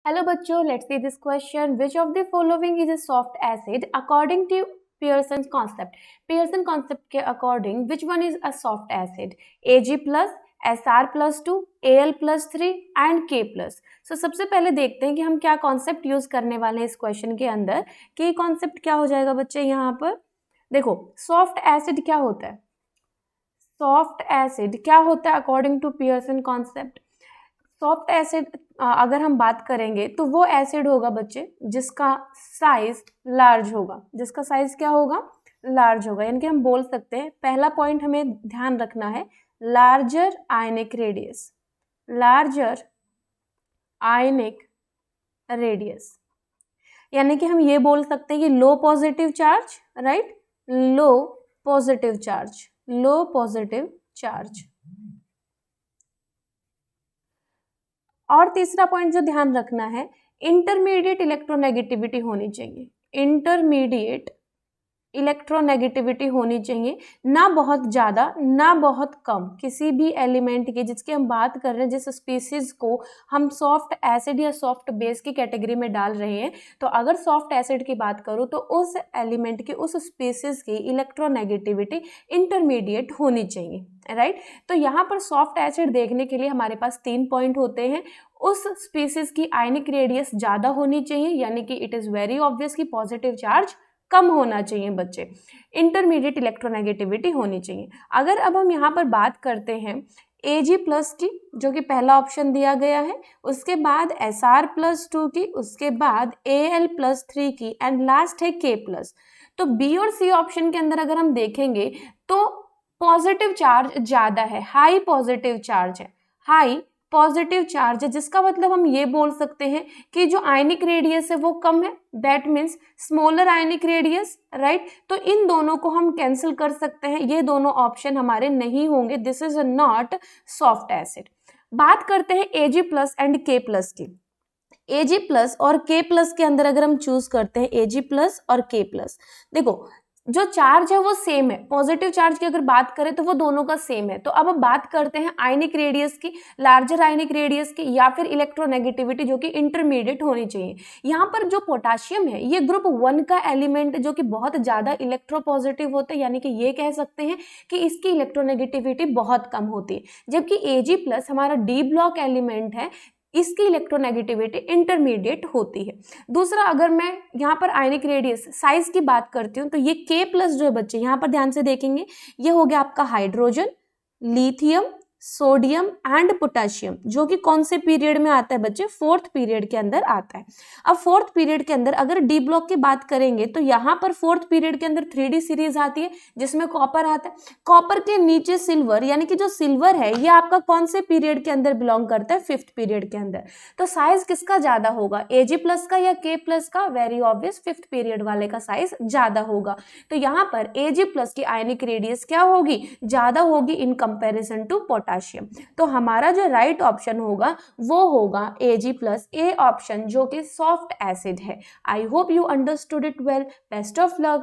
Hello बच्चों, let's see this question. Which of the following is a soft acid according to Pearson concept. Pearson concept के according which one is a soft acid? Ag plus, Sr+2, Al+3 and K+. So सबसे पहले देखते हैं कि हम क्या concept use करने वाले हैं इस क्वेश्चन के अंदर. कि कॉन्सेप्ट क्या हो जाएगा बच्चे यहाँ पर. देखो, सॉफ्ट एसिड क्या होता है? सॉफ्ट एसिड क्या होता है according to Pearson concept? Soft acid अगर हम बात करेंगे तो वो एसिड होगा बच्चे जिसका साइज लार्ज होगा. जिसका साइज क्या होगा? लार्ज होगा. यानी कि हम बोल सकते हैं, पहला पॉइंट हमें ध्यान रखना है, larger ionic radius. Larger ionic radius यानी कि हम ये बोल सकते हैं कि लो पॉजिटिव चार्ज, राइट? लो पॉजिटिव चार्ज, लो पॉजिटिव चार्ज. और तीसरा पॉइंट जो ध्यान रखना है, इंटरमीडिएट इलेक्ट्रोनेगेटिविटी होनी चाहिए. इंटरमीडिएट इलेक्ट्रोनेगेटिविटी होनी चाहिए, ना बहुत ज़्यादा ना बहुत कम. किसी भी एलिमेंट की जिसकी हम बात कर रहे हैं, जिस स्पीसीज को हम सॉफ्ट एसिड या सॉफ्ट बेस की कैटेगरी में डाल रहे हैं, तो अगर सॉफ्ट एसिड की बात करूँ तो उस एलिमेंट की, उस स्पीसीज की इलेक्ट्रोनेगेटिविटी इंटरमीडिएट होनी चाहिए, राइट? तो यहाँ पर सॉफ्ट एसिड देखने के लिए हमारे पास 3 पॉइंट होते हैं. उस स्पीसीज की आयनिक रेडियस ज़्यादा होनी चाहिए, यानी कि इट इज़ वेरी ऑब्वियस कि पॉजिटिव चार्ज कम होना चाहिए बच्चे. इंटरमीडिएट इलेक्ट्रोनेगेटिविटी होनी चाहिए. अगर अब हम यहाँ पर बात करते हैं Ag+ की, जो कि पहला ऑप्शन दिया गया है, उसके बाद Sr+2 की, उसके बाद Al+3 की एंड लास्ट है K+. तो बी और सी ऑप्शन के अंदर अगर हम देखेंगे तो पॉजिटिव चार्ज ज़्यादा है, हाई पॉजिटिव चार्ज है, हाई पॉजिटिव चार्ज है, जिसका मतलब हम ये बोल सकते हैं कि जो आयनिक रेडियस है वो कम है. That means smaller ionic radius, right? तो इन दोनों को हम कैंसिल कर सकते हैं, ये दोनों ऑप्शन हमारे नहीं होंगे. This is not soft acid. बात करते हैं Ag+ एंड K+ की. Ag+ और K+ के अंदर अगर हम चूज करते हैं Ag+ और K+, देखो जो चार्ज है वो सेम है. पॉजिटिव चार्ज की अगर बात करें तो वो दोनों का सेम है. तो अब हम बात करते हैं आयनिक रेडियस की, लार्जर आयनिक रेडियस की, या फिर इलेक्ट्रोनेगेटिविटी जो कि इंटरमीडिएट होनी चाहिए. यहाँ पर जो पोटाशियम है ये ग्रुप 1 का एलिमेंट जो कि बहुत ज़्यादा इलेक्ट्रोपॉजिटिव होता है, यानी कि ये कह सकते हैं कि इसकी इलेक्ट्रोनेगेटिविटी बहुत कम होती है. जबकि Ag+ हमारा डी ब्लॉक एलिमेंट है, इसकी इलेक्ट्रोनेगेटिविटी इंटरमीडिएट होती है. दूसरा, अगर मैं यहाँ पर आयनिक रेडियस साइज की बात करती हूँ तो ये K+ जो है बच्चे, यहाँ पर ध्यान से देखेंगे, ये हो गया आपका hydrogen, lithium, sodium and potassium, जो कि कौन से पीरियड में आता है बच्चे? 4th पीरियड के अंदर आता है. अब 4th पीरियड के अंदर अगर डी ब्लॉक की बात करेंगे तो यहाँ पर 4th पीरियड के अंदर 3D सीरीज आती है जिसमें कॉपर आता है. कॉपर के नीचे सिल्वर, यानी कि जो सिल्वर है ये आपका कौन से पीरियड के अंदर बिलोंग करता है? 5th पीरियड के अंदर. तो साइज किसका ज्यादा होगा, Ag+ का या K+ का? वेरी ऑब्वियस, 5th पीरियड वाले का साइज ज्यादा होगा. तो यहाँ पर Ag+ की आयनिक रेडियस क्या होगी? ज्यादा होगी इन कंपेरिजन टू पोटेशियम. तो हमारा जो राइट ऑप्शन होगा वो होगा Ag+, ए ऑप्शन, जो कि सॉफ्ट एसिड है. I hope you understood it well. Best of luck.